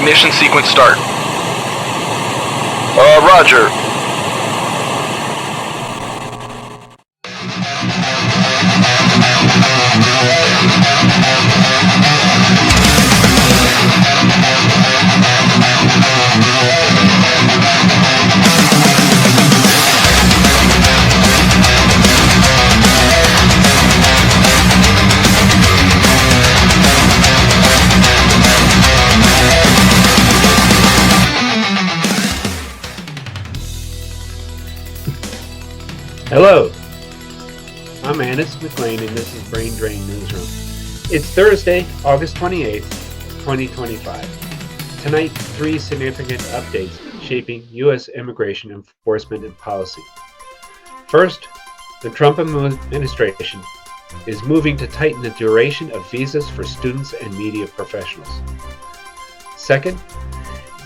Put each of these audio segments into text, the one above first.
Ignition sequence start. Roger. Hello, I'm Manus MacLean and this is Brain Drain Newsroom. It's Thursday, August 28th, 2025. Tonight, 3 significant updates shaping U.S. immigration enforcement and policy. First, the Trump administration is moving to tighten the duration of visas for students and media professionals. Second,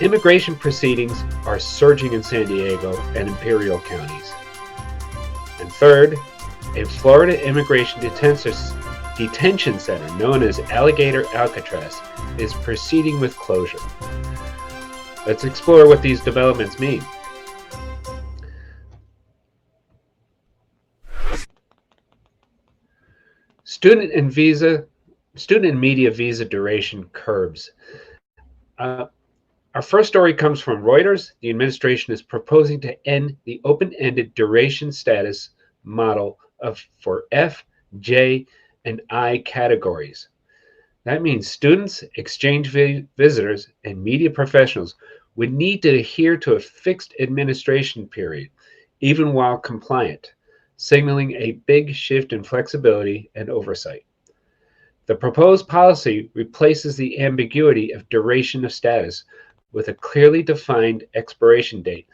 immigration proceedings are surging in San Diego and Imperial counties. And third, a Florida immigration detention center known as Alligator Alcatraz is proceeding with closure. Let's explore what these developments mean. Student and media visa duration curbs. Our first story comes from Reuters. The administration is proposing to end the open-ended duration status model for F, J, and I categories. That means students, exchange visitors, and media professionals would need to adhere to a fixed administration period, even while compliant, signaling a big shift in flexibility and oversight. The proposed policy replaces the ambiguity of duration of status with a clearly defined expiration date,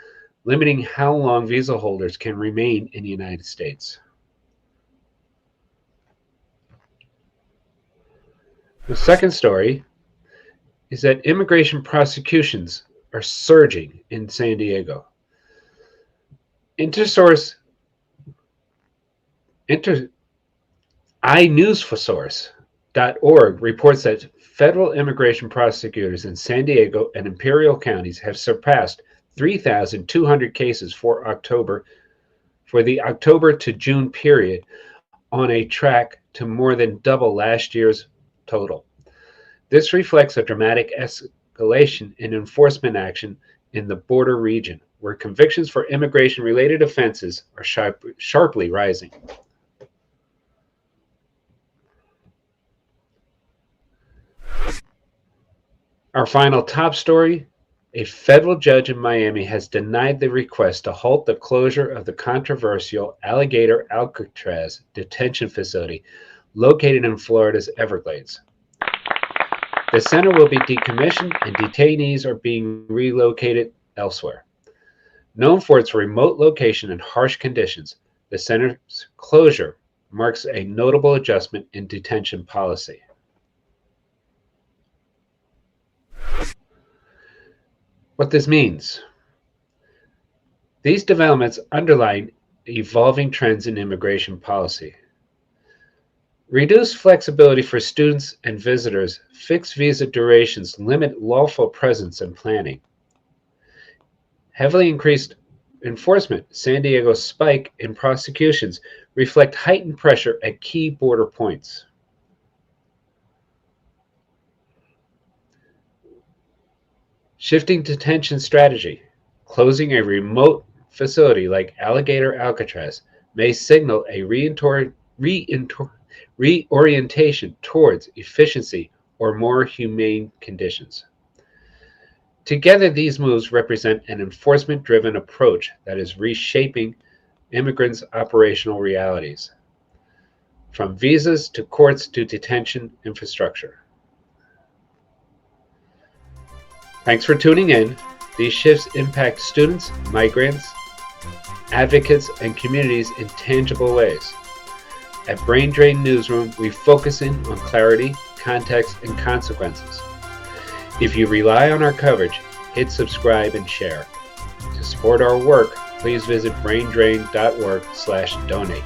limiting how long visa holders can remain in the United States. The second story is that immigration prosecutions are surging in San Diego. iNewsSource.org reports that federal immigration prosecutors in San Diego and Imperial counties have surpassed 3,200 cases for the October to June period, on a track to more than double last year's total. This reflects a dramatic escalation in enforcement action in the border region, where convictions for immigration-related offenses are sharply rising. Our final top story: a federal judge in Miami has denied the request to halt the closure of the controversial Alligator Alcatraz detention facility located in Florida's Everglades. The center will be decommissioned and detainees are being relocated elsewhere. Known for its remote location and harsh conditions, the center's closure marks a notable adjustment in detention policy. What this means. These developments underline evolving trends in immigration policy. Reduced flexibility for students and visitors, fixed visa durations limit lawful presence and planning. Heavily increased enforcement, San Diego's spike in prosecutions reflect heightened pressure at key border points. Shifting detention strategy. Closing a remote facility like Alligator Alcatraz may signal a reorientation towards efficiency or more humane conditions. Together, these moves represent an enforcement-driven approach that is reshaping immigrants' operational realities, from visas to courts to detention infrastructure. Thanks for tuning in. These shifts impact students, migrants, advocates, and communities in tangible ways. At Brain Drain Newsroom, we focus in on clarity, context, and consequences. If you rely on our coverage, hit subscribe and share. To support our work, please visit braindrain.org/donate.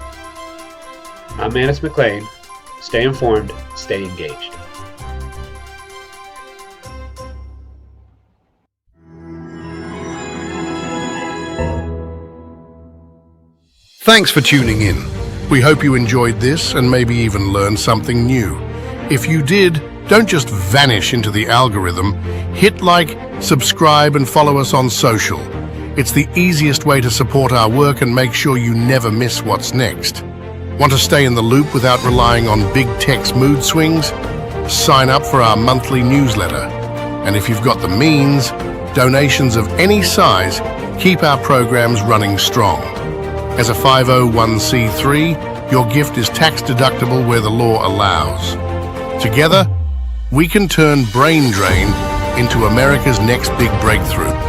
I'm Manus MacLean. Stay informed, stay engaged. Thanks for tuning in. We hope you enjoyed this and maybe even learned something new. If you did, don't just vanish into the algorithm. Hit like, subscribe, and follow us on social. It's the easiest way to support our work and make sure you never miss what's next. Want to stay in the loop without relying on big tech's mood swings? Sign up for our monthly newsletter. And if you've got the means, donations of any size keep our programs running strong. As a 501c3, your gift is tax deductible where the law allows. Together, we can turn Brain Drain into America's next big breakthrough.